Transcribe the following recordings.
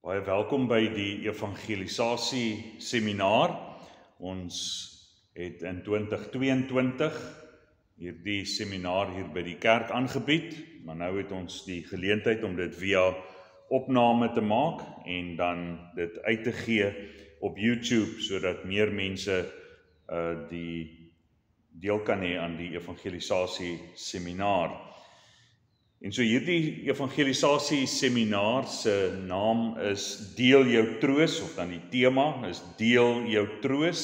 Baie welkom by die evangelisasie seminar. Ons het in 2022 hierdie seminar hier by die kerk aangebied, maar nou het ons die geleentheid om dit via opname te maak en dan dit uit te gee op YouTube, sodat meer mense die deel kan hê aan die evangelisasie seminar. En so hierdie evangelisasie seminar se naam is Deel jou troos, of dan die tema is Deel jou troos.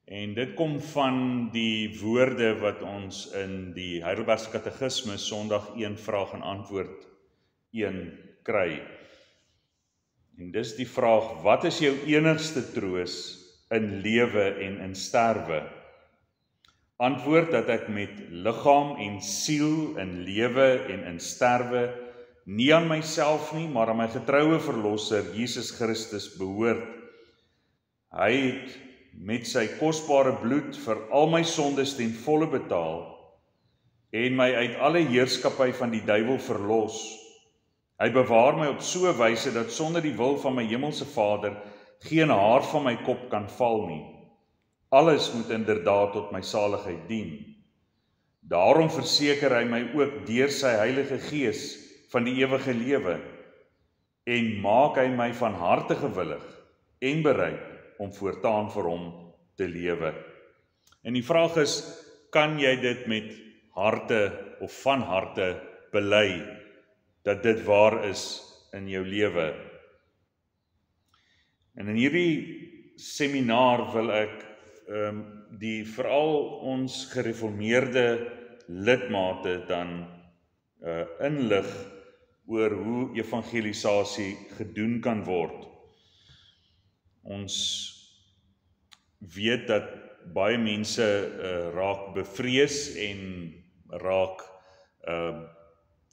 En dit kom van die woorde wat ons in die Heidelbergse Katekismes Sondag 1 vraag en antwoord 1 kry. En dis die vraag: wat is jou enigste troos in lewe en in sterwe? Antwoord dat ek met liggaam en siel in lewe en in sterwe nie aan myself nie, maar aan my getroue verlosser Jesus Christus behoort. Hy het met sy kosbare bloed vir al my sondes ten volle betaal en my uit alle heerskappy van die duiwel verlos. Hy bewaar my op so 'n wyse dat sonder die wil van my hemelse Vader geen haar van my kop kan val nie. Alles moet inderdaad tot my saligheid dien. Daarom verseker hy my ook deur sy Heilige Gees van die ewige lewe en maak hy my van harte gewillig en bereid om voortaan vir hom te lewe. En die vraag is, kan jy dit met harte of van harte bely dat dit waar is in jou lewe? En in hierdie seminar wil ek die veral ons gereformeerde lidmate dan inlig oor hoe evangelisasie gedoen kan word. Ons weet dat baie mense raak bevrees en raak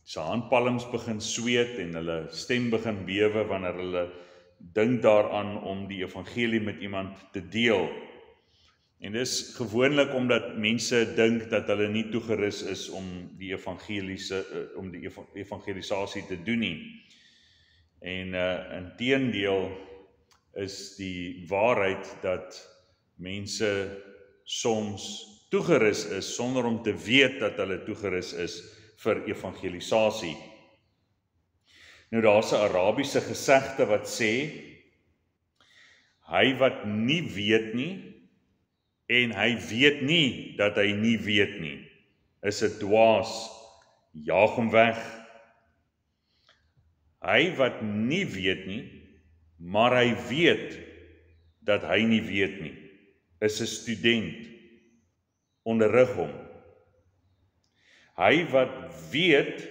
se handpalms begin sweet en hulle stem begin bewe wanneer hulle dink daaraan om die evangelie met iemand te deel. En dis gewoonlik omdat mense dink dat hulle nie toegerus is om die evangelisasie te doen nie. En inteendeel is die waarheid dat mense soms toegerus is sonder om te weet dat hulle toegerus is vir evangelisasie. Nou daar's 'n Arabiese gesegde wat sê: hy wat nie weet nie en hy weet nie dat hy nie weet nie, is 'n dwaas, jaag hom weg. Hy wat nie weet nie, maar hy weet dat hy nie weet nie, is 'n student, onderrig hom. Hy wat weet,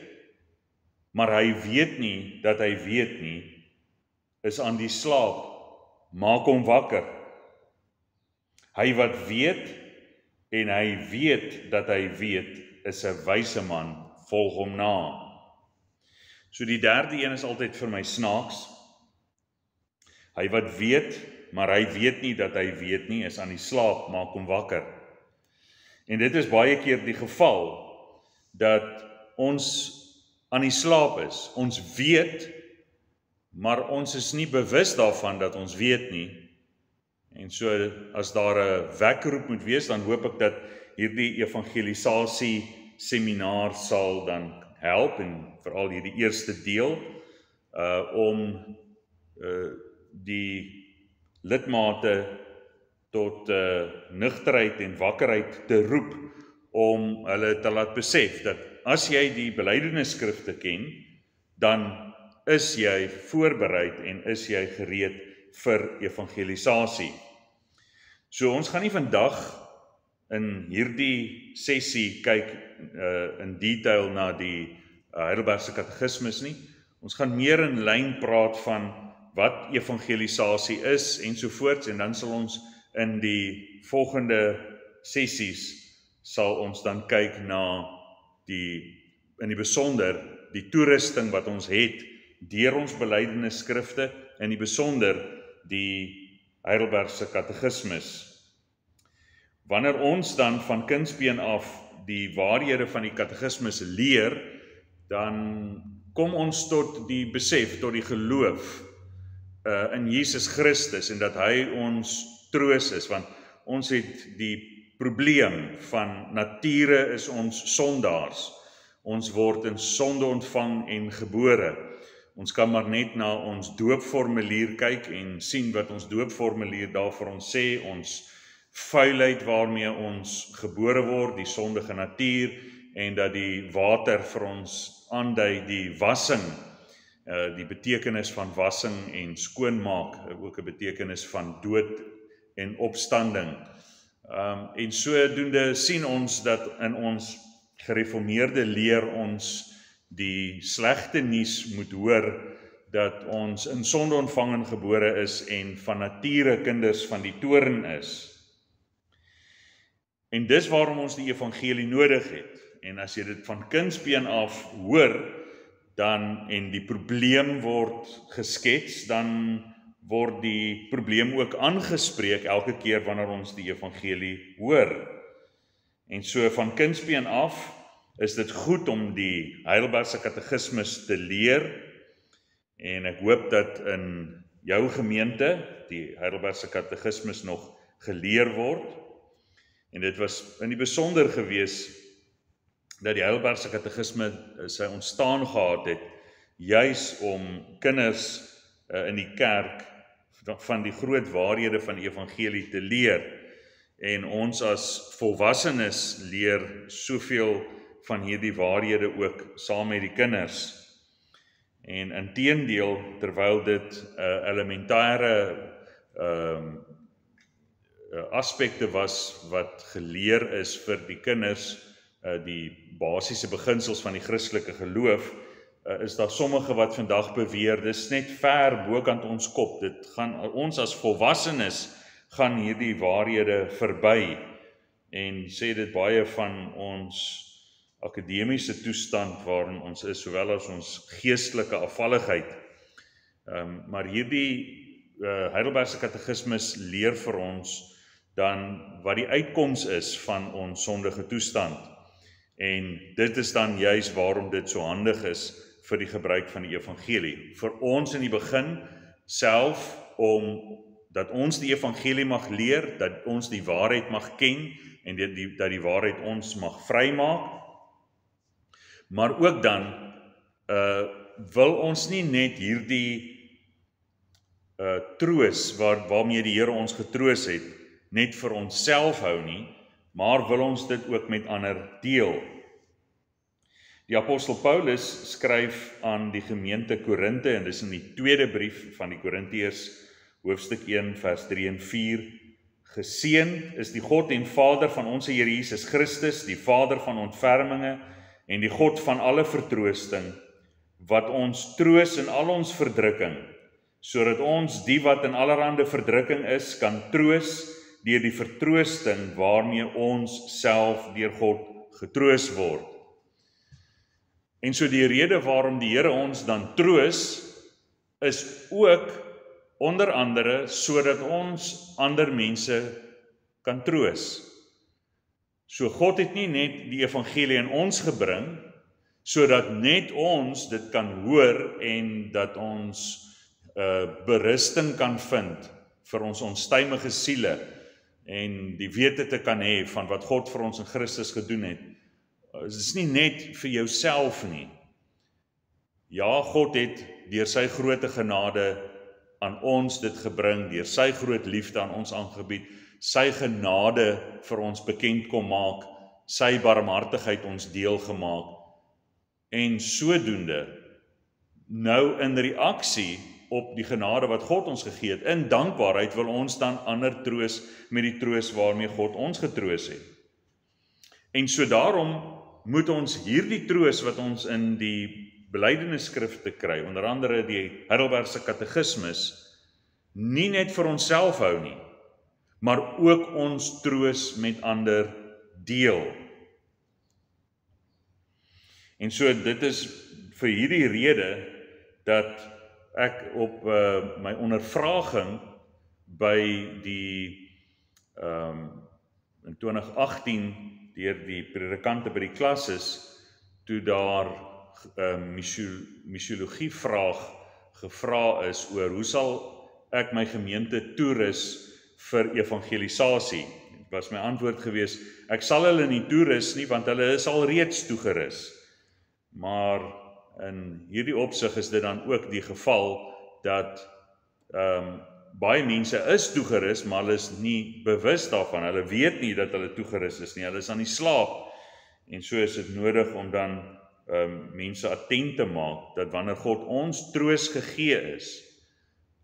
maar hy weet nie dat hy weet nie, is aan die slaap, maak hom wakker. Hy wat weet en hy weet dat hy weet, is 'n wyse man, volg hom na. So die derde een is altyd vir my snaaks. Hy wat weet, maar hy weet nie dat hy weet nie, is aan die slaap, maak hom wakker. En dit is baie keer die geval, dat ons aan die slaap is. Ons weet, maar ons is nie bewus daarvan dat ons weet nie. En so as daar 'n wekroep moet wees, dan hoop ek dat hierdie evangelisasie seminar sal dan help, en veral hierdie eerste deel, om die lidmate tot nugterheid en wakkerheid te roep, om hulle te laat besef dat as jy die belydenisskrifte ken, dan is jy voorbereid en is jy gereed vir evangelisasie. So ons gaan nie vandag in hierdie sessie kyk in detail na die Heidelbergse Katekismes nie. Ons gaan meer in lyn praat van wat evangelisasie is ensovoorts, en dan sal ons in die volgende sessies sal ons dan kyk na in die besonder die toerusting wat ons het deur ons belydenisskrifte, in die besonder die Heidelbergse Katekismes. Wanneer ons dan van kindsbeen af die waarhede van die katekismes leer, dan kom ons tot die besef, tot die geloof in Jesus Christus en dat hy ons troos is, want ons het die probleem van nature is ons sondaars. Ons word in sonde ontvang en gebore. Ons kan maar net na ons doopformulier kyk en sien wat ons doopformulier daar vir ons sê, ons vuilheid waarmee ons gebore word, die sondige natuur, en dat die water vir ons aandui die wassing, die betekenis van wassing en skoonmaak, ook 'n betekenis van dood en opstanding. En sodoende sien ons dat in ons gereformeerde leer ons die slegte nuus moet hoor dat ons in sonde ontvang en gebore is en van nature kinders van die toorn is. En dis waarom ons die evangelie nodig het. En as jy dit van kindsbeen af hoor, dan en die probleem word geskets, dan word die probleem ook aangespreek elke keer wanneer ons die evangelie hoor. En so van kindsbeen af is dit goed om die Heidelbergse Katekismes te leer, en ek hoop dat in jou gemeente die Heidelbergse Katekismes nog geleer word. En dit was in die besonder gewees dat die Heidelbergse Katekisme sy ontstaan gehad het, juis om kinders in die kerk van die groot waarhede van die evangelie te leer. En ons as volwassenes leer soveel van hierdie waarhede ook saam met die kinders. En inteendeel, terwyl dit elementêre aspekte was wat geleer is vir die kinders, die basiese beginsels van die Christelike geloof, is daar sommige wat vandag beweer, dis net ver bokant ons kop, dit gaan ons as volwassenes gaan hierdie waarhede verby, en sê dit baie van ons akademiese toestand waarin ons is, sowel as ons geestelike afvalligheid. Maar hierdie Heidelbergse Katekismes leer vir ons dan wat die uitkoms is van ons sondige toestand. En dit is dan juis waarom dit so handig is vir die gebruik van die evangelie. Vir ons in die begin self, om dat ons die evangelie mag leer, dat ons die waarheid mag ken, en dat die waarheid ons mag vrymaak. Maar ook dan wil ons nie net hierdie troos waarmee die Here ons getroos het, net vir onsself hou nie, maar wil ons dit ook met ander deel. Die apostel Paulus skryf aan die gemeente Korinte, en dis in die tweede brief van die Korintiërs, hoofstuk 1, vers 3 en 4, Geseend is die God en Vader van ons Here Jesus Christus, die Vader van ontferminge, en die God van alle vertroosting, wat ons troos in al ons verdrukking, sodat ons die wat in allerhande verdrukking is, kan troos deur die vertroosting waarmee ons self deur God getroos word. En so die rede waarom die Here ons dan troos, is ook onder andere sodat ons ander mense kan troos. So God het nie net die evangelie in ons gebring, sodat net ons dit kan hoor en dat ons berusting kan vind vir ons onstuimige siele en die wete te kan hê van wat God vir ons in Christus gedoen het. Dit is nie net vir jouself nie. Ja, God het deur sy groote genade aan ons dit gebring, deur sy groot liefde aan ons aangebied, sy genade vir ons bekend kom maak, sy barmhartigheid ons deel gemaak, en sodoende nou in reaksie op die genade wat God ons gegee het, in dankbaarheid wil ons dan ander troos met die troos waarmee God ons getroos het. En so daarom moet ons hierdie troos wat ons in die belydenisskrifte kry, onder andere die Heidelbergse Katekismes, nie net vir onsself hou nie, maar ook ons troos met ander deel. En so dit is vir hierdie rede dat ek op my ondervraging by die in 2018 deur die predikante by die klas is, toe daar missiologie vraag gevra is oor hoe sal ek my gemeente toerus vir evangelisasie. Dit was my antwoord gewees, ek sal hulle nie toerus nie, want hulle is al reeds toegerus. Maar in hierdie opsig is dit dan ook die geval dat baie mense is toegerus, maar hulle is nie bewus daarvan. Hulle weet nie dat hulle toegerus is nie. Hulle is aan die slaap. En so is dit nodig om dan mense attent te maak dat wanneer God ons troos gegee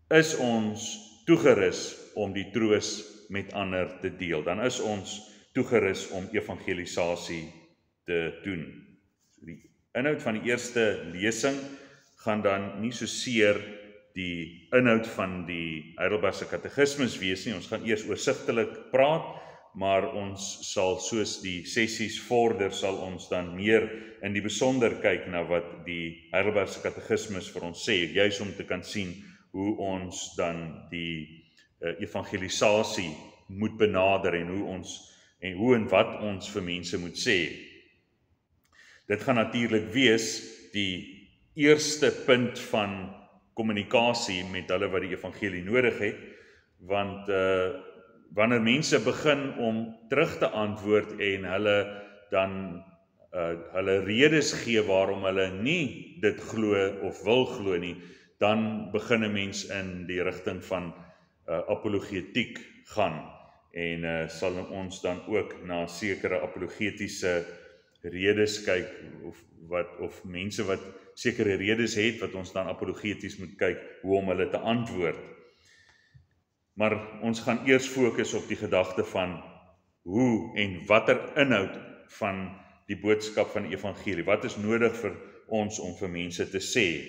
is ons toegerus om die troos met ander te deel. Dan is ons toegerus om evangelisasie te doen. So die inhoud van die eerste lesing gaan dan nie so seer die inhoud van die Heidelbergse Katekismes wees nie. Ons gaan eers oorsigtelik praat, maar ons sal soos die sessies vorder, sal ons dan meer in die besonder kyk na wat die Heidelbergse Katekismes vir ons sê, juis om te kan sien hoe ons dan die evangelisasie moet benader en hoe en wat ons vir mense moet sê. Dit gaan natuurlik wees die eerste punt van kommunikasie met hulle wat die evangelie nodig het, want wanneer mense begin om terug te antwoord en hulle dan hulle redes gee waarom hulle nie dit glo of wil glo nie, dan begin 'n mens in die rigting van apologetiek gaan en sal ons dan ook na sekere apologetiese redes kyk of mense wat sekere redes het wat ons dan apologeties moet kyk hoe om hulle te antwoord. Maar ons gaan eers fokus op die gedagte van hoe en watter inhoud van die boodskap van die evangelie. Wat is nodig vir ons om vir mense te sê?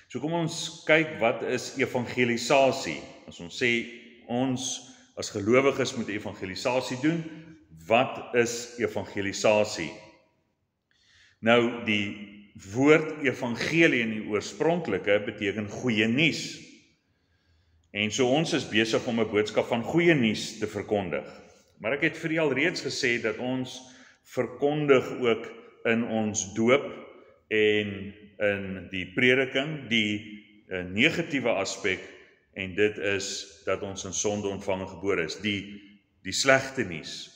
So kom ons kyk wat is evangelisasie. As ons sê ons as gelowiges moet evangelisasie doen, wat is evangelisasie? Nou die woord evangelie in die oorspronklike beteken goeie nuus. En so ons is besig om 'n boodskap van goeie nuus te verkondig. Maar ek het vir julle alreeds gesê dat ons verkondig ook in ons doop en in die prediking die negatiewe aspek, en dit is dat ons in sonde ontvang en gebore is, die slegte nuus.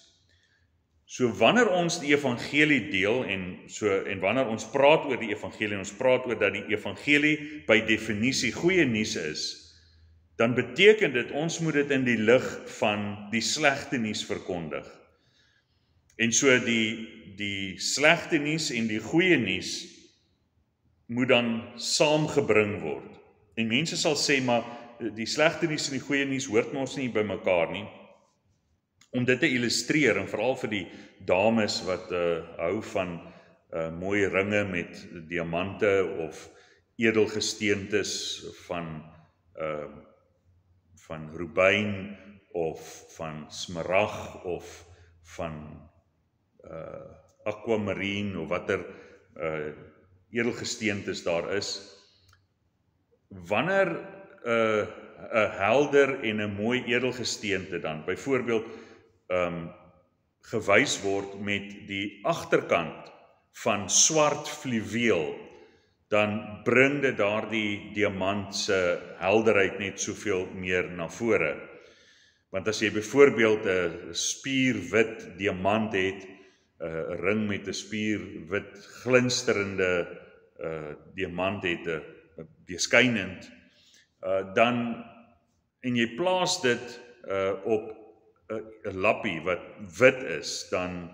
So wanneer ons die evangelie deel en wanneer ons praat oor die evangelie en ons praat oor dat die evangelie by definisie goeie nuus is, dan beteken dit ons moet dit in die lig van die slegte nuus verkondig. En so die slegte nuus en die goeie nuus moet dan saamgebring word. En mense sal sê, maar die slegte nuus en die goeie nuus hoort ons nie by mekaar nie. Om dit te illustreer, en veral vir die dames wat hou van mooi ringe met diamante of edelgesteentes van rubijn of van smarag of van aquamarine of watter edelgesteentes daar is. Wanneer 'n helder en 'n mooi edelgesteente dan byvoorbeeld gewys word met die agterkant van swart fluweel, dan bring dit daardie diamant se helderheid net soveel meer na vore. Want as jy byvoorbeeld 'n spierwit diamant het, 'n ring met 'n spierwit glinsterende diamant het, deurskynend, dan en jy plaas dit op 'n lappie wat wit is, dan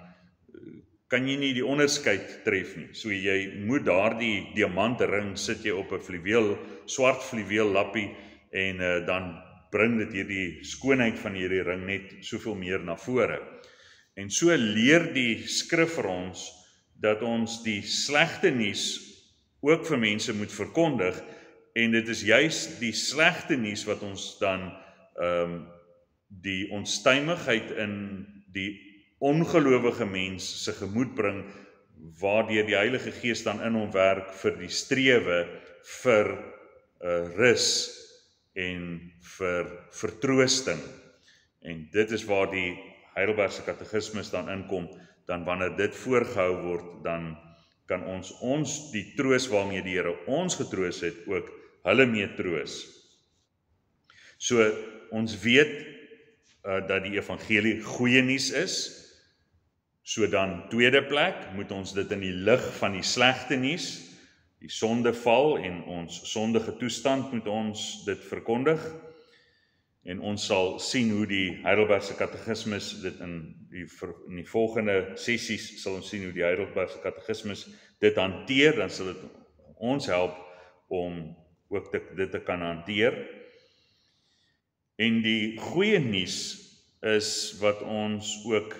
kan jy nie die onderskeid tref nie. So jy moet daardie diamantring sit jy op 'n swart fluweel lappie en dan bring dit hierdie skoonheid van hierdie ring net soveel meer na vore. En so leer die skrif vir ons dat ons die slegte nuus ook vir mense moet verkondig, en dit is juis die slegte nuus wat ons dan die onstuimigheid in die ongelowige mens se gemoed bring, waardeur die Heilige Gees dan in hom werk vir die strewe vir rus en vir vertroosting. En dit is waar die Heidelbergse Katekismes dan inkom, dan wanneer dit voorgehou word, dan kan ons die troos waarmee die Here ons getroos het, ook hulle mee troos. So, ons weet dat die evangelie goeie nuus is. So dan tweede plek, moet ons dit in die lig van die slegte nuus, die sondeval en ons sondige toestand moet ons dit verkondig. En ons sal sien hoe die Heidelbergse Katekismus dit in die volgende sessies sal ons sien hoe die Heidelbergse Katekismus dit hanteer, dan sal dit ons help om ook dit te kan hanteer. En die goeie nuus is wat ons ook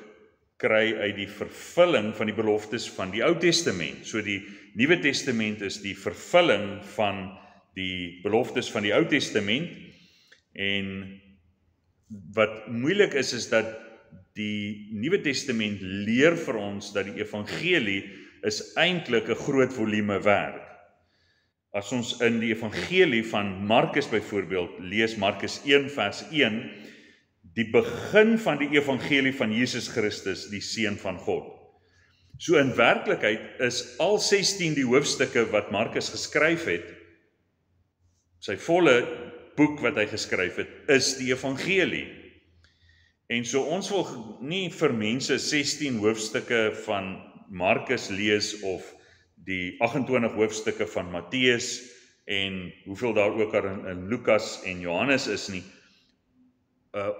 kry uit die vervulling van die beloftes van die Ou Testament. So die Nuwe Testament is die vervulling van die beloftes van die Ou Testament. En wat moeilik is dat die Nuwe Testament leer vir ons dat die evangelie is eintlik 'n groot volume werk. As ons in die evangelie van Markus byvoorbeeld lees, Markus 1 vers 1, die begin van die evangelie van Jesus Christus, die Seun van God. So in werklikheid is al 16 die hoofstukke wat Markus geskryf het, sy volle boek wat hy geskryf het, is die evangelie. En so ons wil nie vir mense 16 hoofstukke van Markus lees of die 28 hoofstukke van Matteus en hoeveel daar ook in Lukas en Johannes is nie.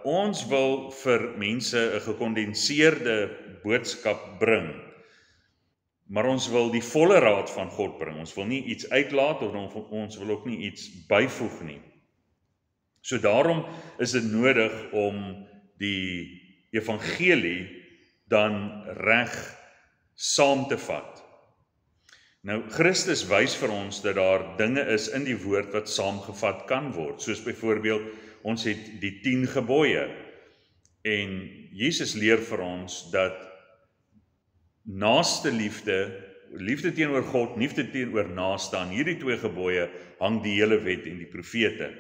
Ons wil vir mense 'n gekondenseerde boodskap bring, maar ons wil die volle raad van God bring. Ons wil nie iets uitlaat of ons wil ook nie iets byvoeg nie. So daarom is dit nodig om die evangelie dan reg saam te vat. Nou, Christus wys vir ons dat daar dinge is in die woord wat saamgevat kan word, soos byvoorbeeld, ons het die 10 gebooie, en Jesus leer vir ons dat naaste liefde teenoor God, liefde teenoor naaste, aan hierdie 2 gebooie hang die hele wet en die profete.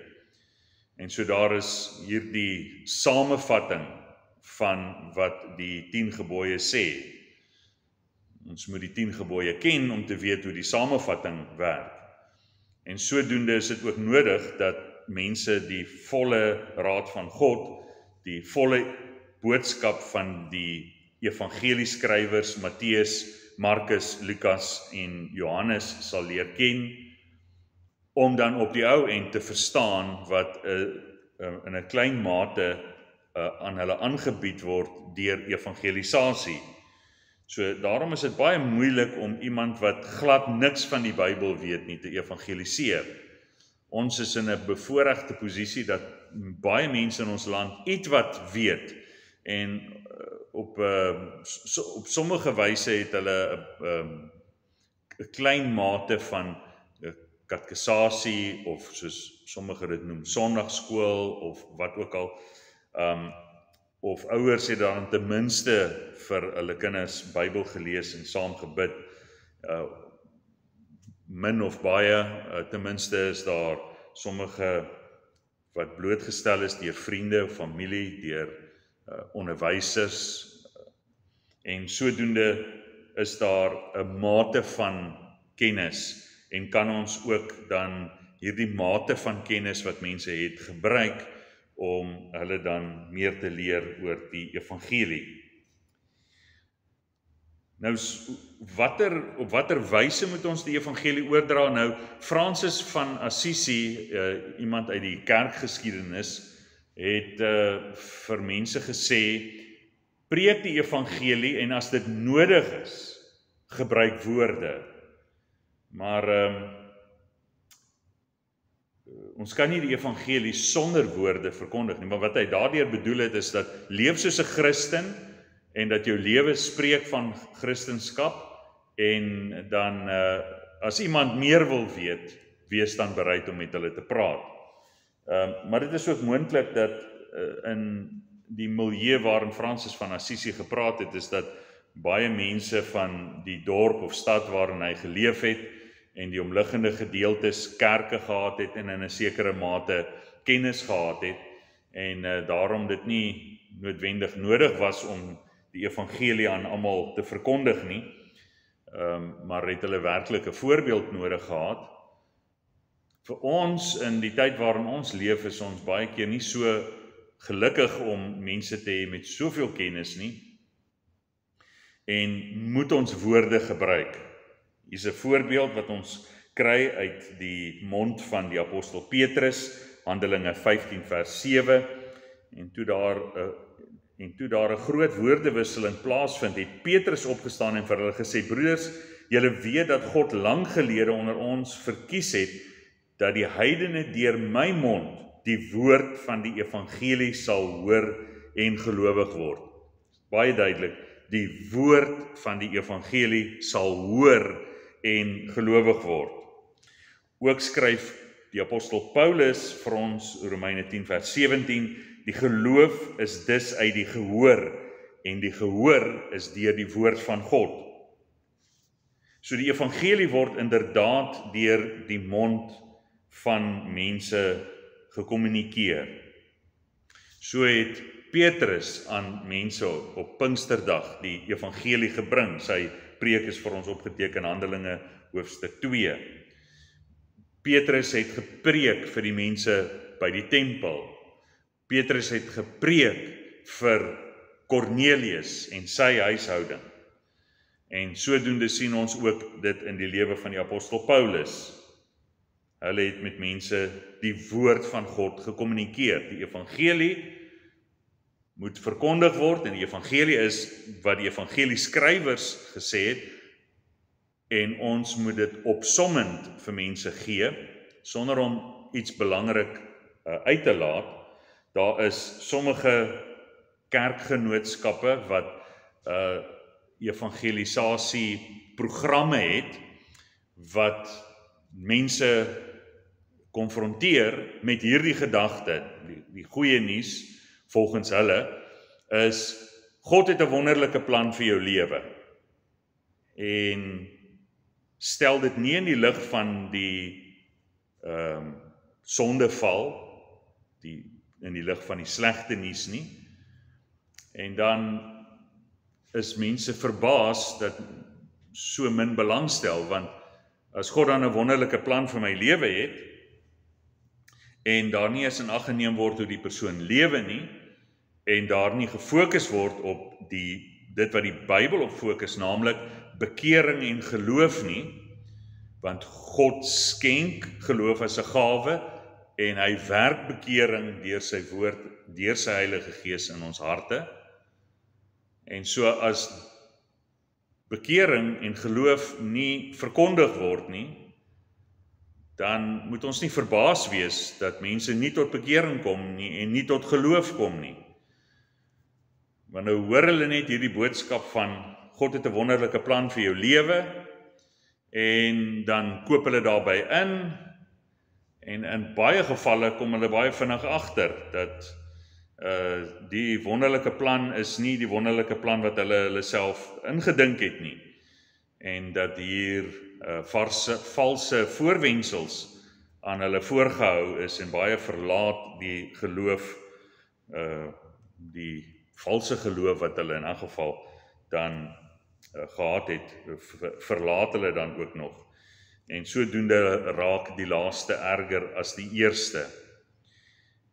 En so daar is hierdie samevatting van wat die 10 gebooie sê. Ons moet die 10 gebooie ken om te weet hoe die samevatting werk. En sodoende is dit ook nodig dat mense die volle raad van God, die volle boodskap van die evangelieskrywers Matteus, Markus, Lukas en Johannes sal leer ken, om dan op die ou end te verstaan wat in 'n klein mate aan hulle aangebied word deur evangelisasie. So daarom is dit baie moeilik om iemand wat glad niks van die Bybel weet nie te evangeliseer. Ons is in 'n bevoorregte posisie dat baie mense in ons land ietwat weet en op sommige wyse het hulle 'n klein mate van katekisasie of soos sommige dit noem sondagskool of wat ook al, of ouers het dan ten minste vir hulle kinders Bybel gelees en saam gebid, min of baie, ten minste is daar sommige wat blootgestel is deur vriende of familie, deur onderwysers, en sodoende is daar 'n mate van kennis, en kan ons ook dan hierdie mate van kennis wat mense het gebruik om hulle dan meer te leer oor die evangelie. Nou, op watter wyse moet ons die evangelie oordra? Nou, Francis van Assisi, iemand uit die kerkgeskiedenis, het vir mense gesê, preek die evangelie en as dit nodig is, gebruik woorde. Maar ons kan nie die evangelie sonder woorde verkondig nie, maar wat hy daardeur bedoel het is dat leef soos 'n Christen en dat jou lewe spreek van Christenskap en dan as iemand meer wil weet, wees dan bereid om met hulle te praat. Maar dit is ook moontlik dat in die milieu waarin Francis van Assisi gepraat het, is dat baie mense van die dorp of stad waarin hy geleef het en die omliggende gedeeltes kerke gehad het en in 'n sekere mate kennis gehad het en daarom dit nie noodwendig nodig was om die evangelie aan almal te verkondig nie. maar het hulle werklik 'n voorbeeld nodig gehad. Vir ons in die tyd waarin ons leef is ons baie keer nie so gelukkig om mense te hê met soveel kennis nie en moet ons woorde gebruik. Hier is 'n voorbeeld wat ons kry uit die mond van die apostel Petrus, Handelinge 15 vers 7, en toe daar 'n groot woordewisseling plaasvind, het Petrus opgestaan en vir hulle gesê: broeders, julle weet dat God lank gelede onder ons verkies het, dat die heidene deur my mond die woord van die evangelie sal hoor en gelowig word. Baie duidelik, die woord van die evangelie sal hoor en gelowig word. Ook skryf die apostel Paulus vir ons, Romeine 10 vers 17, die geloof is dus uit die gehoor, en die gehoor is deur die woord van God. So die evangelie word inderdaad deur die mond van mense gekommunikeer. So het Petrus aan mense op Pinksterdag die evangelie gebring. Sy preek is vir ons opgeteken Handelinge hoofstuk 2. Petrus het gepreek vir die mense by die tempel. Petrus het gepreek vir Cornelius en sy huishouding. En sodoende sien ons ook dit in die lewe van die apostel Paulus. Hulle het met mense die woord van God gekommunikeer. Die evangelie moet verkondig word, en die evangelie is wat die evangelieskrywers gesê het, en ons moet dit opsommend vir mense gee, sonder om iets belangrik uit te laat. Daar is sommige kerkgenootskappe wat evangelisasie programme het, wat mense konfronteer met hierdie gedagte. Die goeie nuus volgens hulle is, God het 'n wonderlike plan vir jou lewe, en stel dit nie in die lig van die sondeval, in die lig van die slegte nuus nie, en dan is mense verbaas dat so min belangstel, want as God dan 'n wonderlike plan vir my lewe het, en daar nie eens in ag geneem word hoe die persoon lewe nie, en daar nie gefokus word op dit wat die Bybel op fokus, naamlik bekering en geloof nie, want God skenk geloof as 'n gawe, en hy werk bekering deur sy woord, deur sy Heilige Gees in ons harte. En so as bekering en geloof nie verkondig word nie, dan moet ons nie verbaas wees dat mense nie tot bekering kom nie en nie tot geloof kom nie. Want nou hoor hulle net hierdie boodskap van God het 'n wonderlike plan vir jou lewe, en dan koop hulle daarbey in, en in baie gevalle kom hulle baie vinnig agter dat die wonderlike plan is nie die wonderlike plan wat hulle self ingedink het nie, en dat hier valse voorwendsels aan hulle voorgehou is, en baie verlaat die geloof, die valse geloof wat hulle in 'n geval dan gehad het, verlaat hulle dan ook nog. En sodoende raak die laaste erger as die eerste.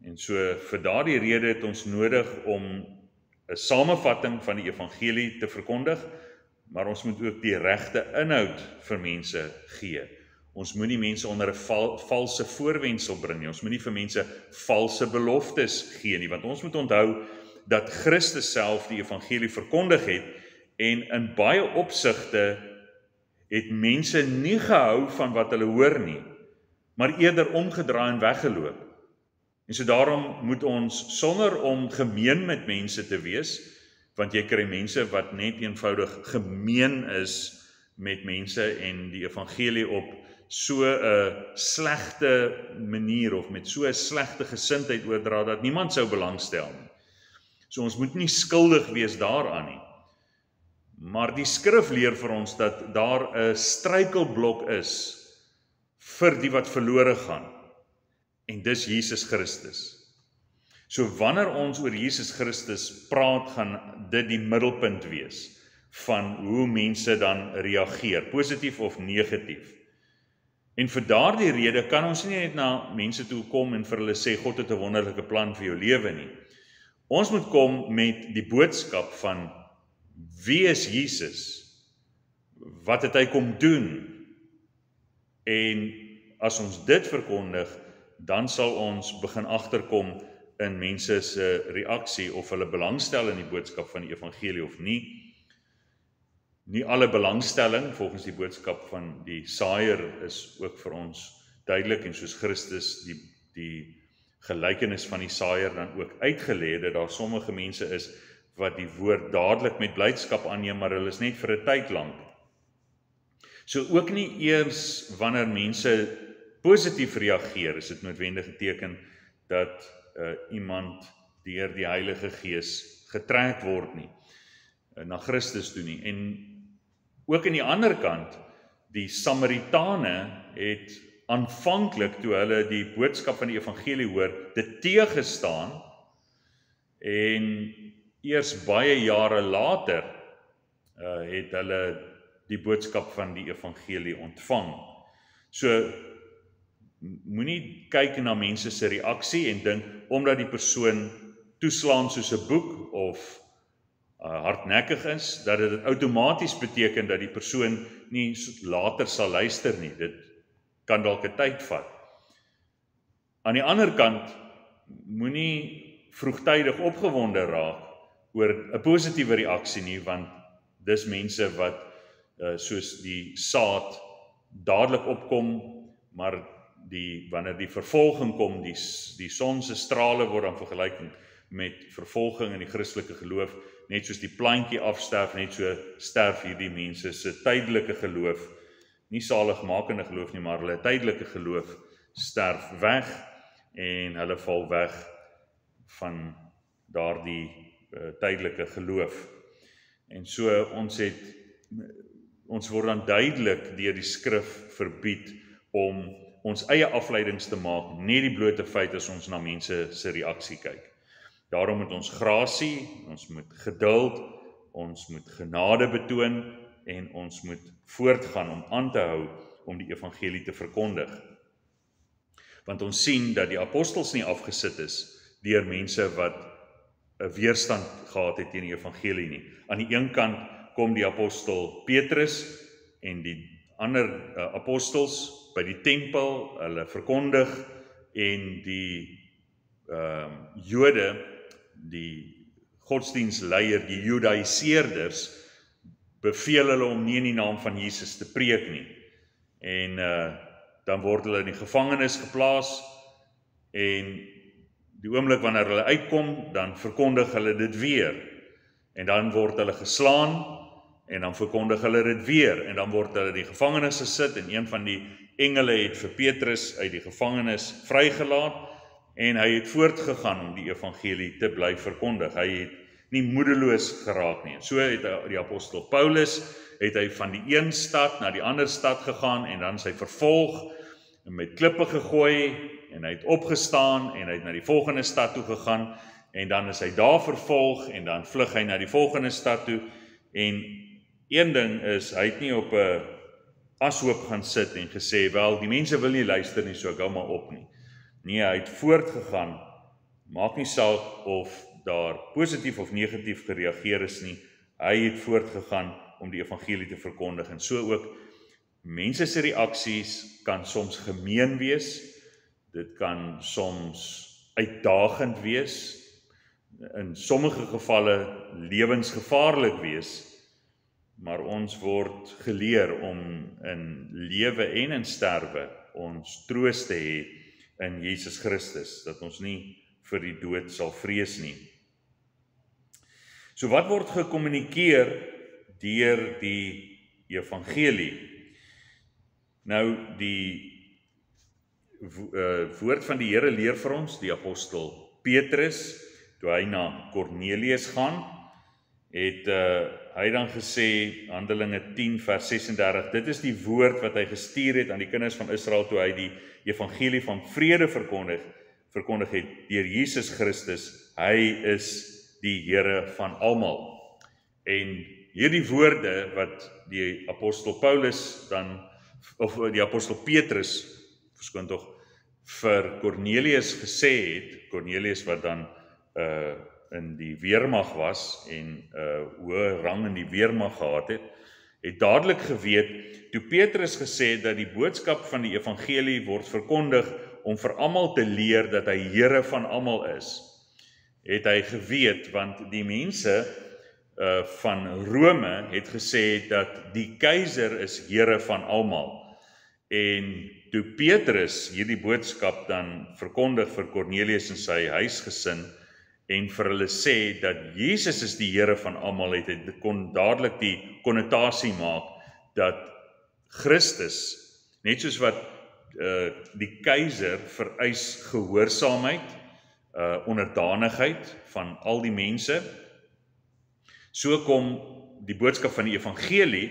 En so vir daardie rede het ons nodig om 'n samevatting van die evangelie te verkondig, maar ons moet ook die regte inhoud vir mense gee. Ons moet nie mense onder 'n valse voorwendsel bring nie. Ons moet nie vir mense valse beloftes gee nie, want ons moet onthou dat Christus self die evangelie verkondig het, en in baie opsigte het mense nie gehou van wat hulle hoor nie, maar eerder omgedraai en weggeloop. En so daarom moet ons, sonder om gemeen met mense te wees, want jy kry mense wat net eenvoudig gemeen is met mense en die evangelie op so 'n slegte manier of met so 'n slegte gesindheid oordra dat niemand sou belangstel nie. So ons moet nie skuldig wees daaraan nie. Maar die skrif leer vir ons dat daar 'n struikelblok is vir die wat verlore gaan. En dis Jesus Christus. So wanneer ons oor Jesus Christus praat, gaan dit die middelpunt wees van hoe mense dan reageer, positief of negatief. En vir daardie rede kan ons nie net na mense toe kom en vir hulle sê, God het 'n wonderlike plan vir jou lewe nie. Ons moet kom met die boodskap van, wie is Jesus? Wat het hy kom doen? En as ons dit verkondig, dan sal ons begin agterkom in mense se reaksie of hulle belangstel in die boodskap van die evangelie of nie. Nie alle belangstelling volgens die boodskap van die saaier is ook vir ons duidelik, en soos Christus die gelykenis van die saaier dan ook uitgelê het, dat daar sommige mense is wat die woord dadelik met blydskap aanneem, maar hulle is net vir 'n tyd lank. So ook nie eers wanneer mense positief reageer, is dit noodwendig 'n teken dat iemand deur die Heilige Gees getrek word nie, na Christus toe nie. En ook aan die ander kant, die Samaritane het aanvanklik, toe hulle die boodskap van die evangelie hoor, dit teëgestaan, en eers baie jare later het hulle die boodskap van die evangelie ontvang. So, moenie kyk na mense se reaksie en dink, omdat die persoon toeslaan soos 'n boek of hardnekkig is, dat dit outomaties beteken dat die persoon nie later sal luister nie. Dit kan dalk 'n tyd vat. Aan die ander kant, moenie vroegtydig opgewonde raak oor 'n positiewe reaksie nie, want dis mense wat soos die saad dadelik opkom, maar wanneer die vervolging kom, die son se strale word dan vergelyk met vervolging in die Christelike geloof, net soos die plantjie afsterf, net so sterf hierdie mense se tydelike geloof, nie saligmakende geloof nie, maar hulle tydelike geloof sterf weg, en hulle val weg van daardie tydelike geloof. En so ons word dan duidelik deur die skrif verbied om ons eie afleidings te maak, net die blote feit as ons na mense se reaksie kyk. Daarom moet ons grasie, ons moet geduld, ons moet genade betoon, en ons moet voortgaan om aan te hou om die evangelie te verkondig. Want ons sien dat die apostels nie afgesit is deur mense wat 'n weerstand gehad het teen die evangelie nie. Aan die een kant kom die apostel Petrus en die ander apostels by die tempel, hulle verkondig, en die Jode, die godsdienstleier, die Judaiseerders, beveel hulle om nie in die naam van Jesus te preek nie. En dan word hulle in die gevangenis geplaas, en die oomblik wanneer hulle uitkom, dan verkondig hulle dit weer. En dan word hulle geslaan, en dan verkondig hulle dit weer, en dan word hulle in die gevangenis gesit, en een van die engele het vir Petrus uit die gevangenis vrygelaat, en hy het voortgegaan om die evangelie te bly verkondig. Hy het nie moedeloos geraak nie. So het die apostel Paulus, het hy van die een stad na die ander stad gegaan, en dan is hy vervolg, en met klippe gegooi, en hy het opgestaan, en hy het na die volgende stad toe gegaan, en dan is hy daar vervolg, en dan vlug hy na die volgende stad toe, en een ding is, hy het nie op 'n ashoop gaan sit en gesê, wel, die mense wil nie luister nie, so ek hou maar op nie. Nee, hy het voortgegaan, maak nie saak of daar positief of negatief gereageer is nie, hy het voortgegaan om die evangelie te verkondig, en so ook, mense se reaksies kan soms gemeen wees, dit kan soms uitdagend wees, in sommige gevalle lewensgevaarlik wees, maar ons word geleer om in lewe en in sterwe ons troos te hê in Jesus Christus, dat ons nie vir die dood sal vrees nie. So wat word gekommunikeer deur die evangelie? Nou, die woord van die Here leer vir ons, die apostel Petrus, toe hy na Kornelius gaan, het hy dan gesê, Handelinge 10 vers 36, dit is die woord wat hy gestuur het aan die kinders van Israel, toe hy die evangelie van vrede verkondig het, deur Jesus Christus, hy is die Here van almal. En hierdie woorde wat die apostel Paulus dan, of die apostel Petrus, verskoon tog, vir Cornelius gesê het, Cornelius wat dan in die weermag was en hoë rang in die weermag gehad het dadelik geweet, toe Petrus gesê dat die boodskap van die evangelie word verkondig om vir almal te leer dat hy Here van almal is, het hy geweet, want die mense van Rome het gesê dat die keiser is Here van almal. En toe Petrus hierdie boodskap dan verkondig vir Cornelius en sy huisgesin en vir hulle sê dat Jesus is die Here van almal, het hy kon dadelik die konnotasie maak dat Christus, net soos wat die keiser vereis gehoorsaamheid, onderdanigheid van al die mense, so kom die boodskap van die evangelie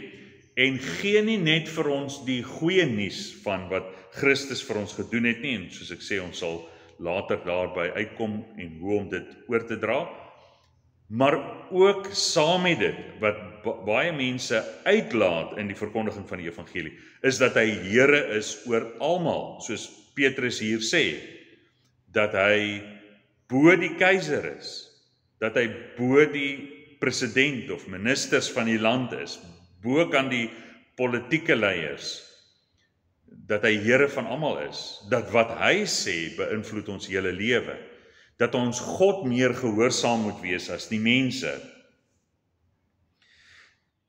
en gee nie net vir ons die goeie nuus van wat Christus vir ons gedoen het nie, en soos ek sê, ons sal later daarby uitkom en hoe om dit oor te dra, maar ook saam met dit, wat baie mense uitlaat in die verkondiging van die evangelie, is dat hy Here is oor almal, soos Petrus hier sê, dat hy bo die keiser is, dat hy bo die president of ministers van die land is, bo kan die politieke leiers, dat hy Here van almal is, dat wat hy sê beïnvloed ons hele lewe, dat ons God meer gehoorsaam moet wees as die mense.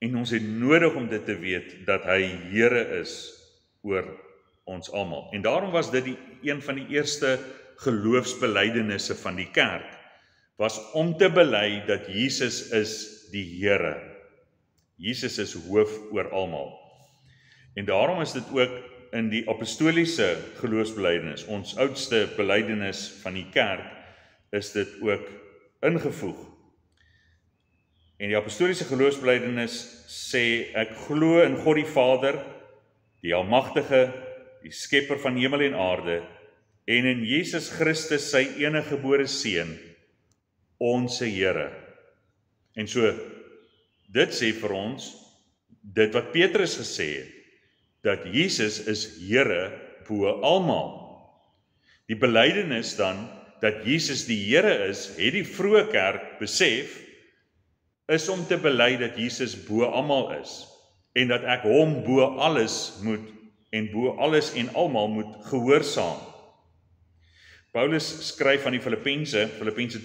En ons het nodig om dit te weet, dat hy Here is oor ons almal. En daarom was dit een van die eerste geloofsbelijdenisse van die kerk, was om te bely dat Jesus is die Here. Jesus is hoof oor almal. En daarom is dit ook in die apostoliese geloofsbelijdenis, ons oudste belijdenis van die kerk, is dit ook ingevoeg. En die apostoliese geloofsbelijdenis sê, ek glo in God die Vader, die Almagtige, die Skepper van hemel en aarde, en in Jesus Christus sy eniggebore Seun, ons Here. En so, dit sê vir ons, dit wat Petrus gesê het, dat Jesus is Here bo almal. Die belydenis dan, dat Jesus die Here is, het die vroeë kerk besef, is om te bely dat Jesus bo almal is, en dat ek hom bo alles moet, en bo alles en almal moet gehoorsaam. Paulus skryf aan die Filippense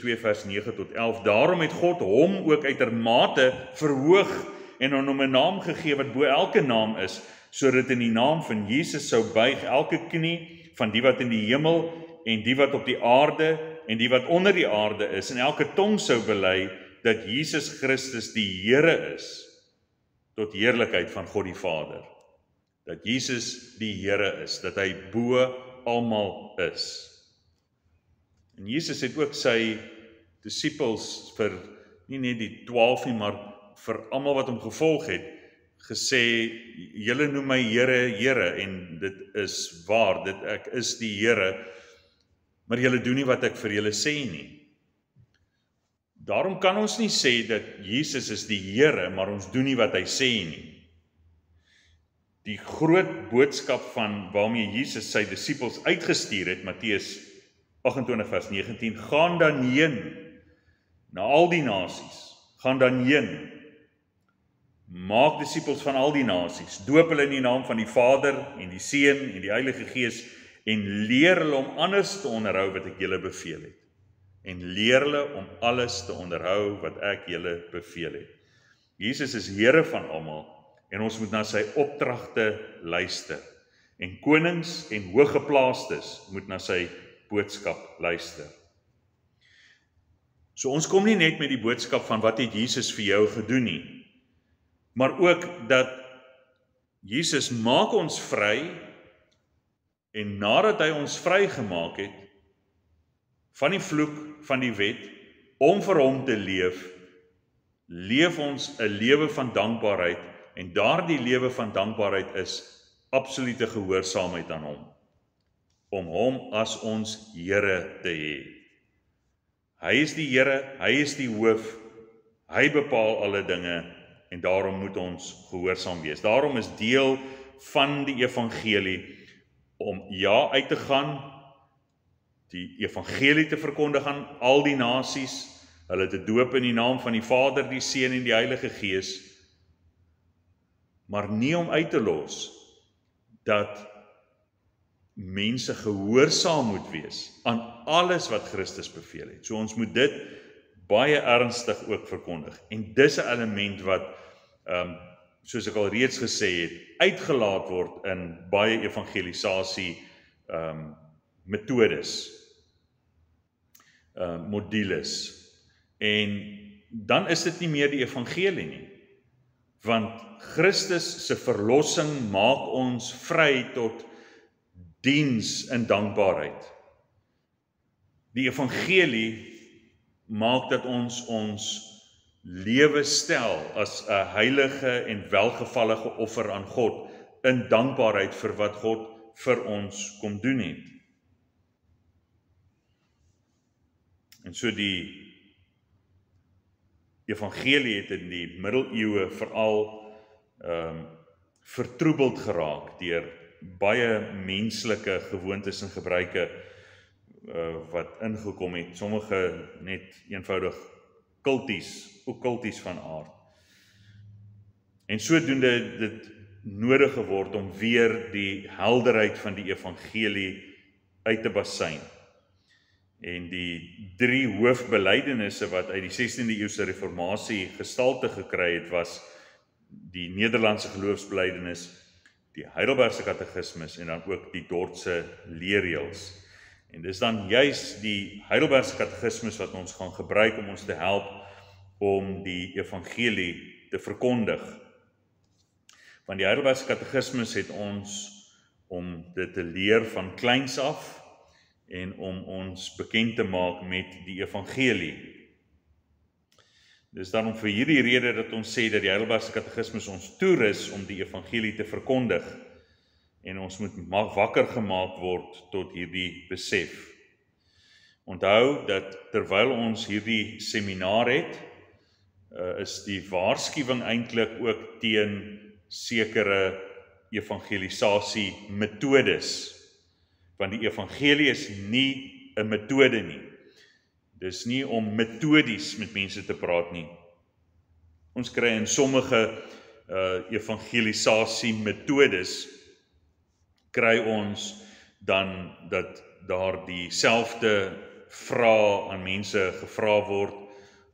2 vers 9 tot 11, daarom het God hom ook uitermate verhoog, en aan hom 'n naam gegee wat bo elke naam is, sodat in die naam van Jesus sou buig elke knie van die wat in die hemel en die wat op die aarde en die wat onder die aarde is, en elke tong sou bely dat Jesus Christus die Here is, tot heerlikheid van God die Vader. Dat Jesus die Here is, dat hy bo almal is. En Jesus het ook sy disippels vir, nie net die 12 nie, maar vir almal wat hom gevolg het, gesê, julle noem my Here, Here, en dit is waar, ek is die Here, maar julle doen nie wat ek vir julle sê nie. Daarom kan ons nie sê dat Jesus is die Here, maar ons doen nie wat hy sê nie. Die groot boodskap van waarmee Jesus sy disippels uitgestuur het, Matteus 28 vers 19, gaan dan heen na al die nasies, gaan dan heen, maak disippels van al die nasies, doop hulle in die naam van die Vader en die Seun en die Heilige Gees, en leer hulle om alles te onderhou wat ek julle beveel het. En leer hulle om alles te onderhou wat ek julle beveel het. Jesus is Here van almal, en ons moet na sy opdragte luister. En konings en hooggeplaastes moet na sy boodskap luister. So ons kom nie net met die boodskap van wat het Jesus vir jou gedoen nie, maar ook dat Jesus maak ons vry, en nadat hy ons vry gemaak het, van die vloek van die wet, om vir hom te leef ons 'n lewe van dankbaarheid, en daardie lewe van dankbaarheid is absolute gehoorsaamheid aan hom, om hom as ons Here te hê. Hy is die Here, hy is die hoof, hy bepaal alle dinge, en daarom moet ons gehoorsaam wees. Daarom is deel van die evangelie om uit te gaan, die evangelie te verkondig aan al die nasies, hulle te doop in die naam van die Vader, die Seun en die Heilige Gees, maar nie om uit te los dat mense gehoorsaam moet wees aan alles wat Christus beveel het. So ons moet dit baie ernstig ook verkondig. En dis 'n element wat, soos ek al reeds gesê het, uitgelaat word in baie evangelisasie metodes, modules. En dan is dit nie meer die evangelie nie. Want Christus se verlossing maak ons vry tot diens in dankbaarheid. Die evangelie maak dat ons lewe stel as 'n heilige en welgevallige offer aan God in dankbaarheid vir wat God vir ons kom doen het. En so die evangelie het in die middeleeue veral vertroebeld geraak deur baie menslike gewoontes en gebruike wat ingekom het, sommige net eenvoudig kulties van aard. En sodoende dit nodig geword om weer die helderheid van die evangelie uit te basyn. En die 3 hoofbelydenisse wat uit die 16de eeuse reformatie gestalte gekry het, was die Nederlandse geloofsbelydenis, die Heidelbergse katekismus en dan ook die Dordtse leerreëls. En dis dan juis die Heidelbergse katekismus wat ons gaan gebruik om ons te help om die evangelie te verkondig. Want die Heidelbergse katekismus het ons om dit te leer van kleins af en om ons bekend te maak met die evangelie. Dis daarom vir hierdie rede dat ons sê dat die Heidelbergse katekismus ons toerus om die evangelie te verkondig. En ons moet wakker gemaak word tot hierdie besef. Onthou dat terwyl ons hierdie seminaar het, is die waarskuwing eintlik ook teen sekere evangelisasie metodes. Want die evangelie is nie 'n metode nie. Dis nie om metodies met mense te praat nie. Ons kry in sommige evangelisasie metodes kry ons dan dat daar dieselfde vrae aan mense gevra word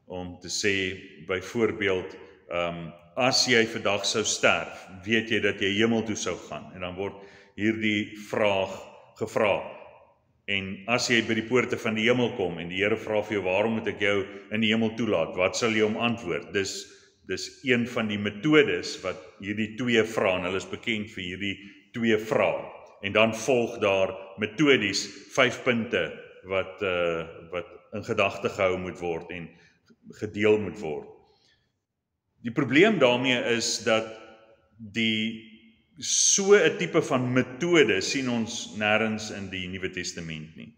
om te sê, byvoorbeeld, as jy vandag sou sterf, weet jy dat jy hemel toe sou gaan? En dan word hierdie vraag gevra. En as jy by die poorte van die hemel kom en die Here vra vir jou, waarom moet ek jou in die hemel toelaat? Wat sal jy hom antwoord? Dis een van die metodes wat hierdie 2 vra, en hulle is bekend vir hierdie 2 vrae. En dan volg daar metodies 5 punte wat in gedagte gehou moet word en gedeel moet word. Die probleem daarmee is dat so 'n tipe van metode sien ons nêrens in die Nuwe Testament nie.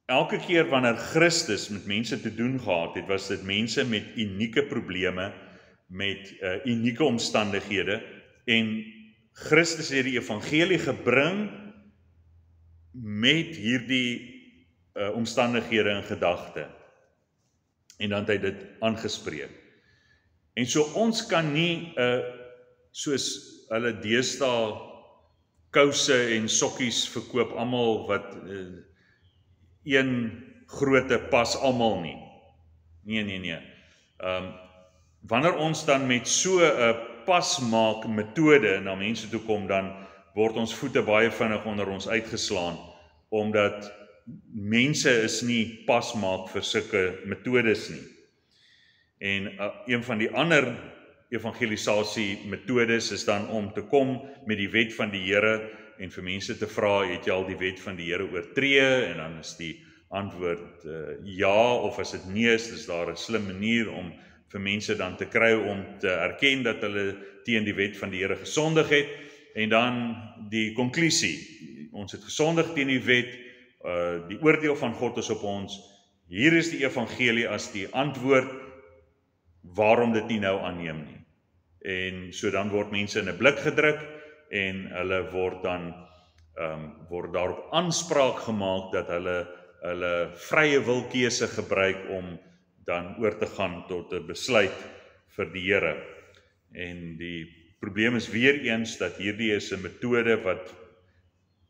Elke keer wanneer Christus met mense te doen gehad het, was dit mense met unieke probleme, met unieke omstandighede, en Christus het die evangelie gebring met hierdie omstandighede in gedagte. En dan het hy dit aangespreek. En so ons kan nie soos hulle deesdae kouse en sokkies verkoop, almal wat een grootte pas almal nie. Nee. Wanneer ons dan met so 'n pasmaak metode na mense toe kom, dan word ons voete baie vinnig onder ons uitgeslaan, omdat mense is nie pasmaak vir sulke metodes nie. En een van die ander evangelisasie metodes is dan om te kom met die wet van die Here en vir mense te vra, het jy al die wet van die Here oortree? En dan is die antwoord ja, of as dit nee is daar 'n slim manier om vir mense dan te kry om te erken dat hulle teen die wet van die Here gesondig het, en dan die konklusie, ons het gesondig teen die wet, die oordeel van God is op ons, hier is die evangelie as die antwoord, waarom dit nie nou aanneem nie. En so dan word mense in 'n blik gedruk en hulle word dan word daarop aanspraak gemaak dat hulle vrye wilkeuse gebruik om dan oor te gaan tot 'n besluit vir die Here. En die probleem is weer eens dat hierdie is 'n metode wat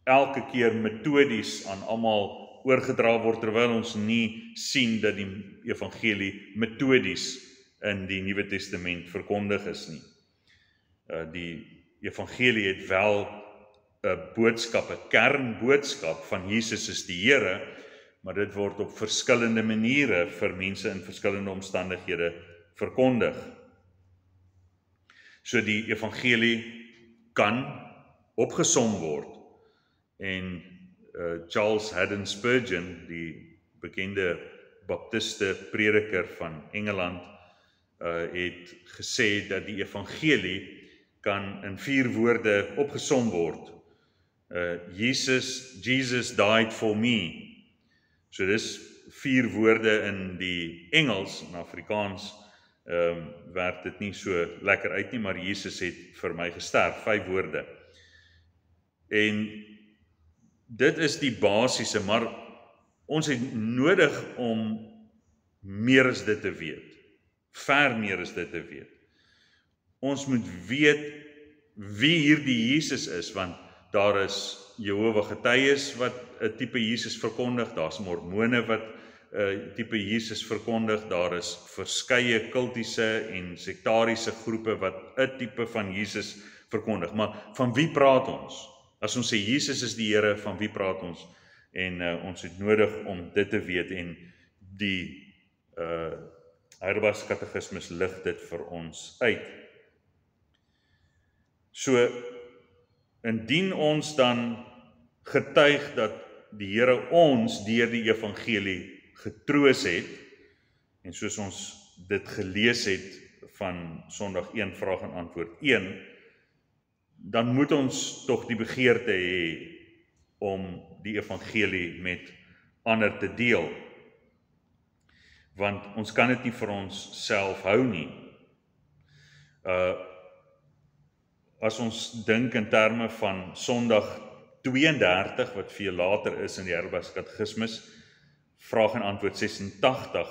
elke keer metodies aan almal oorgedra word, terwyl ons nie sien dat die evangelie metodies in die Nuwe Testament verkondig is nie. Die evangelie het wel 'n boodskap, 'n kernboodskap van Jesus is die Here, maar dit word op verskillende maniere vir mense in verskillende omstandighede verkondig. So die evangelie kan opgesom word en Charles Haddon Spurgeon, die bekende baptiste prediker van Engeland, het gesê dat die evangelie kan in 4 woorde opgesom word. Jesus died for me. So dis 4 woorde in die Engels, in Afrikaans werk dit nie so lekker uit nie, maar Jesus het vir my gesterf, 5 woorde. En dit is die basiese, maar ons het nodig om meer as dit te weet. Ver meer as dit te weet. Ons moet weet wie hierdie Jesus is, want daar is Jehova getuies wat 'n tipe Jesus verkondig, daar's mormone wat 'n tipe Jesus verkondig, daar is verskeie kultiese en sektariese groepe wat 'n tipe van Jesus verkondig. Maar van wie praat ons? As ons sê Jesus is die Here, van wie praat ons? En ons het nodig om dit te weet, en die Heidelbergse Katekismes lig dit vir ons uit. So, indien ons dan getuig dat die Here ons deur die evangelie getroos het, en soos ons dit gelees het van Sondag 1 vraag en antwoord 1, dan moet ons tog die begeerte hê om die evangelie met ander te deel. Want ons kan dit nie vir ons self hou nie. As ons dink in terme van Sondag 32, wat veel later is in die Heidelbergse Katekismes, vraag en antwoord 86,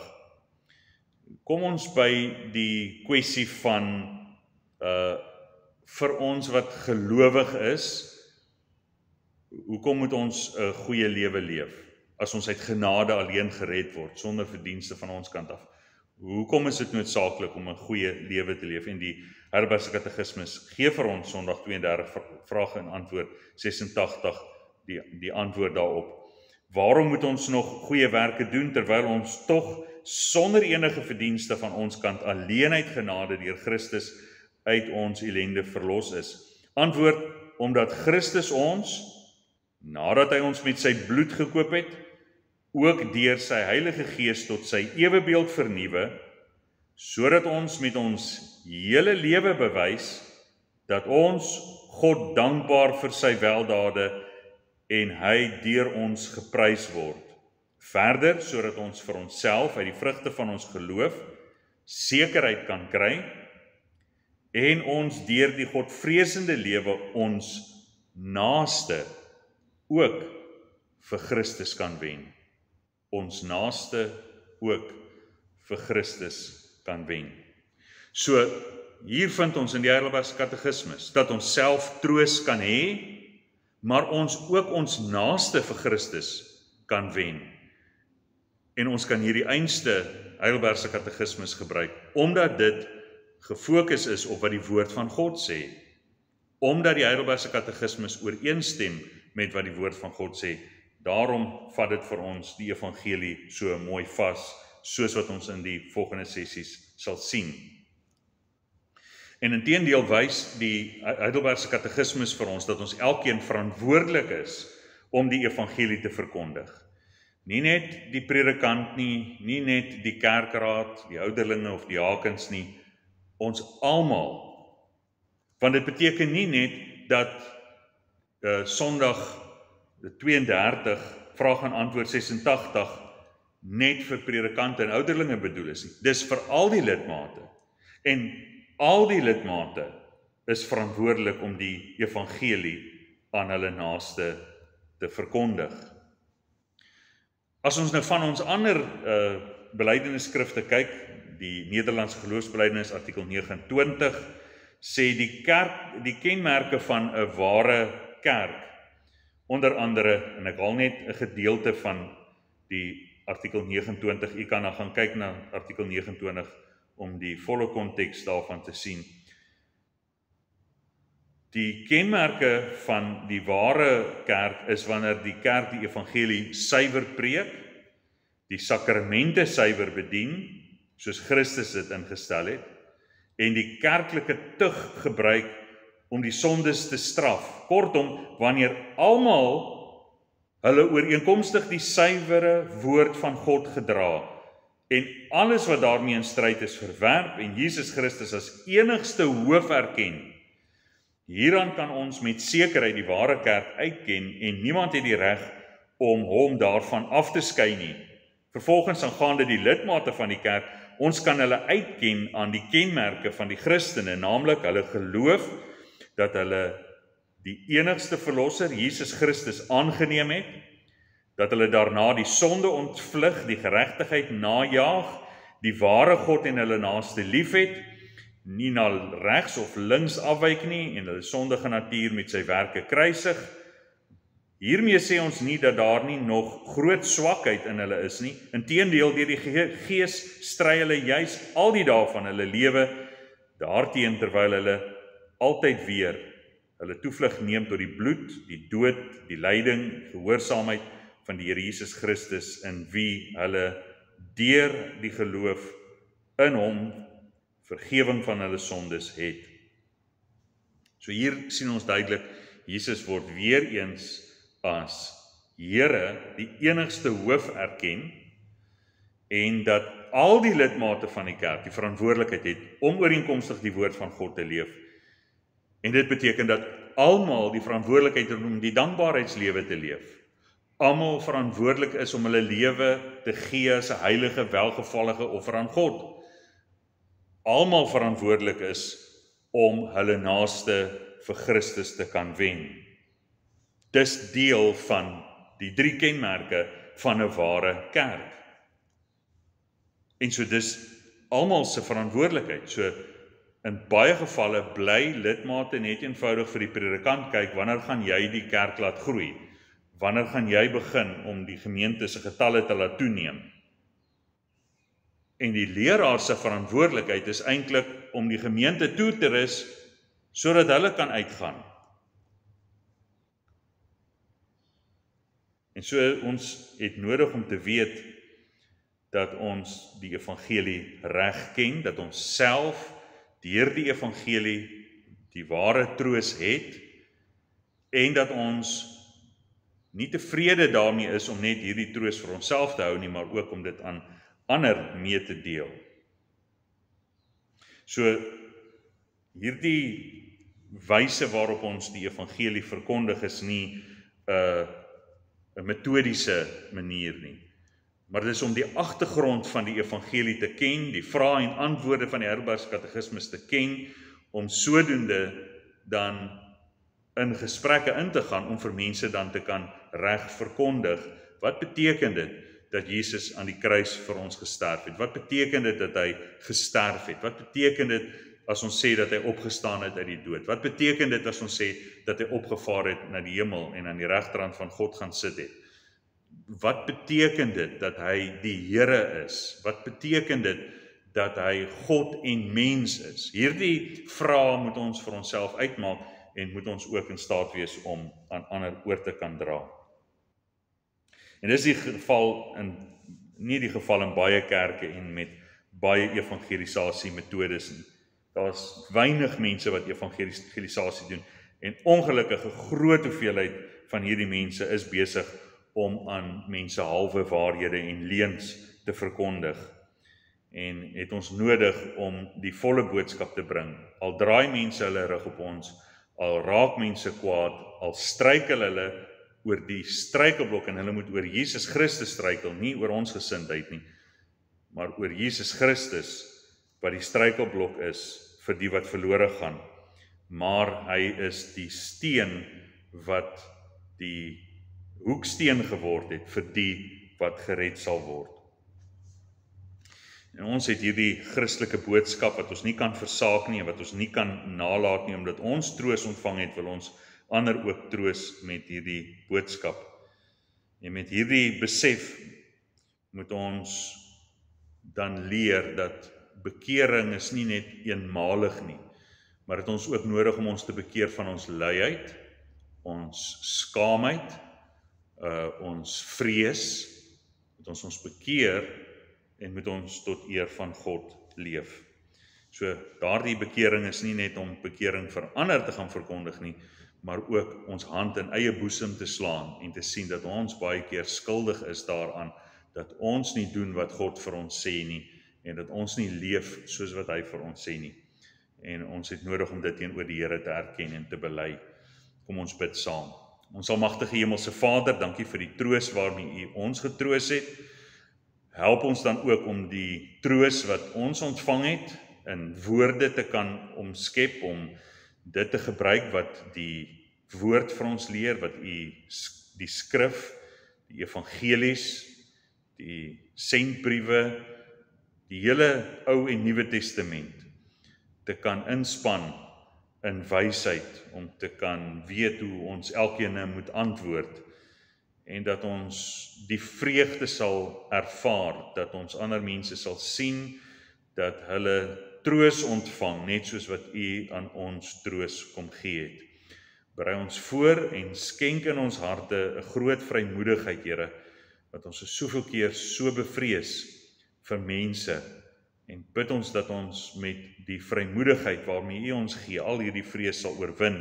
kom ons by die kwessie van vir ons wat gelowig is, hoekom moet ons 'n goeie lewe leef, as ons uit genade alleen gered word, sonder verdienste van ons kant af? Hoekom is dit noodsaaklik om 'n goeie lewe te leef? En die Heidelbergse Katekismes gee vir ons Sondag 32 vraag en antwoord 86 die antwoord daarop. Waarom moet ons nog goeie werke doen, terwyl ons tog sonder enige verdienste van ons kant alleen uit genade deur Christus uit ons ellende verlos is? Antwoord, omdat Christus ons, nadat hy ons met sy bloed gekoop het, ook deur sy Heilige Gees tot sy ewebeeld vernuwe, sodat ons met ons hele lewe bewys dat ons God dankbaar vir sy weldade en hy deur ons geprys word. Verder, sodat ons vir onsself uit die vrugte van ons geloof sekerheid kan kry en ons deur die Godvreesende lewe ons naaste ook vir Christus kan wen. Ons naaste ook vir Christus kan wen. So, hier vind ons in die Heidelbergse Katekismes dat ons self troos kan hê, maar ons ook ons naaste vir Christus kan wen. En ons kan hierdie einste Heidelbergse Katekismes gebruik, omdat dit gefokus is op wat die woord van God sê. Omdat die Heidelbergse Katekismes ooreenstem met wat die woord van God sê, daarom vat dit vir ons die evangelie so mooi vas, soos wat ons in die volgende sessies sal sien. En inteendeel wys die Heidelbergse Katekismes vir ons dat ons elkeen verantwoordelik is om die evangelie te verkondig. Nie net die predikant nie, nie net die kerkraad, die ouderlinge of die hakens nie, ons almal. Want dit beteken nie net dat Sondag 32, vraag en antwoord 86, net vir predikante en ouderlinge bedoel is nie. Dis vir al die lidmate. En al die lidmate is verantwoordelik om die evangelie aan hulle naaste te verkondig. As ons nou van ons ander belydenisskrifte kyk, die Nederlandse geloofsbelydenis artikel 29 sê die kenmerke van 'n ware kerk, onder andere, en ek haal net 'n gedeelte van die artikel 29, u kan dan gaan kyk na artikel 29 om die volle konteks daarvan te sien. Die kenmerke van die ware kerk is wanneer die kerk die evangelie suiwer preek, die sakramente suiwer bedien, soos Christus dit ingestel het, en die kerklike tug gebruik om die sondes te straf. Kortom, wanneer almal hulle ooreenkomstig die suiwere woord van God gedra, en alles wat daarmee in stryd is verwerp, en Jesus Christus as enigste hoof erken, hieraan kan ons met sekerheid die ware kerk uitken, en niemand het die reg om hom daarvan af te skei nie. Vervolgens aangaande die lidmate van die kerk, ons kan hulle uitken aan die kenmerke van die Christene, naamlik hulle geloof dat hulle die enigste verlosser, Jesus Christus, aangeneem het, dat hulle daarna die sonde ontvlug, die geregtigheid najaag, die ware God en hulle naaste liefhet, nie na regs of links afwyk nie, en hulle sondige natuur met sy werke kruisig. Hiermee sê ons nie dat daar nie nog groot swakheid in hulle is nie. Inteendeel, deur die Gees stry hulle juis al die dae van hulle lewe daarteen, terwyl hulle altyd weer hulle toevlug neem tot die bloed, die dood, die lyding, gehoorsaamheid van die Here Jesus Christus, in wie hulle deur die geloof in hom vergewing van hulle sondes het. So hier sien ons duidelik, Jesus word weer eens as Here, die enigste hoof erken, en dat al die lidmate van die kerk die verantwoordelikheid het om ooreenkomstig die woord van God te leef. En dit beteken dat almal die verantwoordelikheid het om die dankbaarheidslewe te leef. Almal verantwoordelik is om hulle lewe te gee as 'n heilige, welgevallige offer aan God. Almal verantwoordelik is om hulle naaste vir Christus te kan wen. Dis deel van die 3 kenmerke van 'n ware kerk. En so dis almal se verantwoordelikheid. So in baie gevalle bly lidmate net eenvoudig vir die predikant kyk, wanneer gaan jy die kerk laat groei? Wanneer gaan jy begin om die gemeente se getalle te laat toeneem? En die leraar se verantwoordelikheid is eintlik om die gemeente toe te rus sodat hulle kan uitgaan. En so ons het nodig om te weet dat ons die evangelie reg ken, dat ons self deur die evangelie die ware troos het, en dat ons nie tevrede daarmee is om net hierdie troos vir onsself te hou nie, maar ook om dit aan ander mee te deel. So hierdie wyse waarop ons die evangelie verkondig is nie 'n metodiese manier nie, maar dit is om die agtergrond van die evangelie te ken, die vrae en antwoorde van die Heidelbergse Katekismes te ken, om sodoende dan in gesprekke in te gaan om vir mense dan te kan reg verkondig. Wat beteken dit dat Jesus aan die kruis vir ons gesterf het? Wat beteken dit dat hy gesterf het? Wat beteken dit as ons sê dat hy opgestaan het uit die dood? Wat beteken dit as ons sê dat hy opgevaar het na die hemel en aan die regterhand van God gaan sit het? Wat beteken dit dat hy die Here is? Wat beteken dit dat hy God en mens is? Hierdie vrae moet ons vir onsself uitmaak en moet ons ook in staat wees om aan ander oor te kan dra. En dis nie die geval in baie kerke en met baie evangelisasie metodes nie. Daar's weinig mense wat evangelisasie doen en ongelukkig 'n groot hoeveelheid van hierdie mense is besig om aan mense halwe waarhede en leuns te verkondig. En het ons nodig om die volle boodskap te bring. Al draai mense hulle rug op ons, al raak mense kwaad, al struikel hulle oor die struikelblok en hulle moet oor Jesus Christus struikel, nie oor ons gesindheid nie, maar oor Jesus Christus wat die struikelblok is vir die wat verlore gaan, maar hy is die steen wat die hoeksteen geword het vir die wat gered sal word. En ons het hierdie Christelike boodskap wat ons nie kan versaak nie en wat ons nie kan nalat nie, omdat ons troos ontvang het, wil ons ander ook troos met hierdie boodskap. En met hierdie besef moet ons dan leer dat bekering is nie net eenmalig nie, maar het ons ook nodig om ons te bekeer van ons luiheid, ons skaamheid, ons vrees, moet ons bekeer en moet ons tot eer van God leef. So daardie bekering is nie net om bekering vir ander te gaan verkondig nie, maar ook ons hand in eie boesem te slaan en te sien dat ons baie keer skuldig is daaraan, dat ons nie doen wat God vir ons sê nie, en dat ons nie leef soos wat hy vir ons sê nie. En ons het nodig om dit teenoor die Here te erken en te bely. Kom ons bid saam. Ons almagtige Hemelse Vader, dankie vir die troos waarmee U ons getroos het. Help ons dan ook om die troos wat ons ontvang het, in woorde te kan omskep, om dit te gebruik wat die woord vir ons leer, wat die skrif, die evangelies, die sendbriewe, die hele Ou en Nuwe Testament te kan inspann in wysheid, om te kan weet hoe ons elkeen moet antwoord, en dat ons die vreugde sal ervaar, dat ons ander mense sal sien, dat hulle troos ontvang, net soos wat U aan ons troos kom gee het. Berei ons voor en skenk in ons harte 'n groot vrymoedigheid, Here, wat ons soveel keer so bevrees vir mense, en bid ons dat ons met die vrymoedigheid waarmee U ons gee, al hierdie vrees sal oorwin.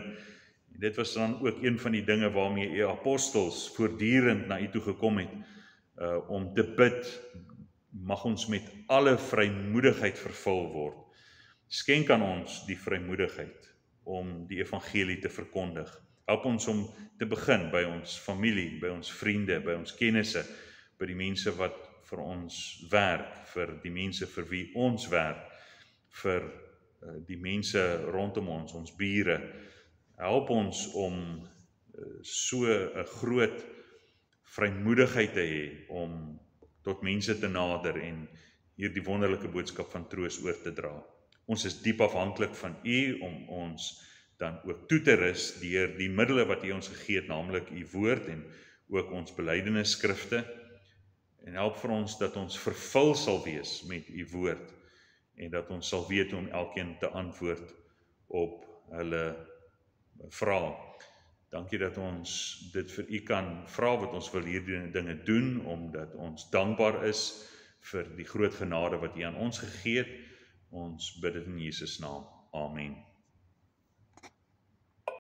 En dit was dan ook een van die dinge waarmee U apostels voortdurend na U toe gekom het, om te bid, mag ons met alle vrymoedigheid vervul word. Skenk aan ons die vrymoedigheid om die evangelie te verkondig. Help ons om te begin by ons familie, by ons vriende, by ons kennisse, by die mense wat vir ons werk, vir die mense vir wie ons werk, vir die mense rondom ons bure. Help ons om so 'n groot vrymoedigheid te hê om tot mense te nader en hierdie wonderlike boodskap van troos oor te dra. Ons is diep afhanklik van U om ons dan ook toe te rus deur die middele wat U ons gegee het, naamlik U woord en ook ons belydenisskrifte. En help vir ons dat ons vervul sal wees met U woord en dat ons sal weet om elkeen te antwoord op hulle vrae. Dankie dat ons dit vir U kan vra wat ons wil hierdie dinge doen, omdat ons dankbaar is vir die groot genade wat U aan ons gegee het. Ons bid dit in Jesus naam. Amen.